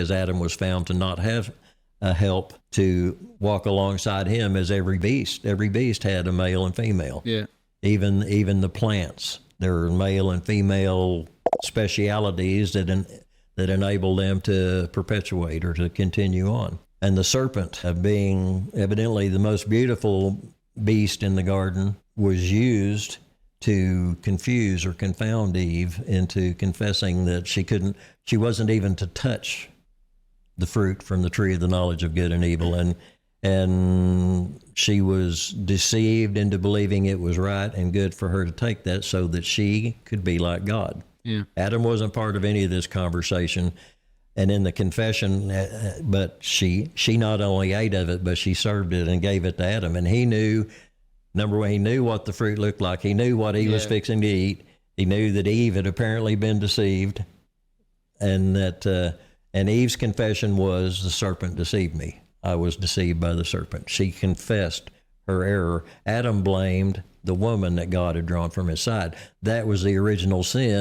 as Adam was found to not have a help to walk alongside him, as every beast had a male and female. Yeah. Even the plants, there are male and female specialities that enable them to perpetuate or to continue on. And the serpent, being evidently the most beautiful beast in the garden, was used to confuse or confound Eve into confessing that she wasn't even to touch the fruit from the tree of the knowledge of good and evil. And she was deceived into believing it was right and good for her to take that so that she could be like God. Yeah. Adam wasn't part of any of this conversation. And in the confession, but she not only ate of it, but she served it and gave it to Adam. And he knew, number one, he knew what the fruit looked like. He knew what he was fixing to eat. He knew that Eve had apparently been deceived, and that and Eve's confession was, the serpent deceived me. I was deceived by the serpent. She confessed her error. Adam blamed the woman that God had drawn from his side. That was the original sin.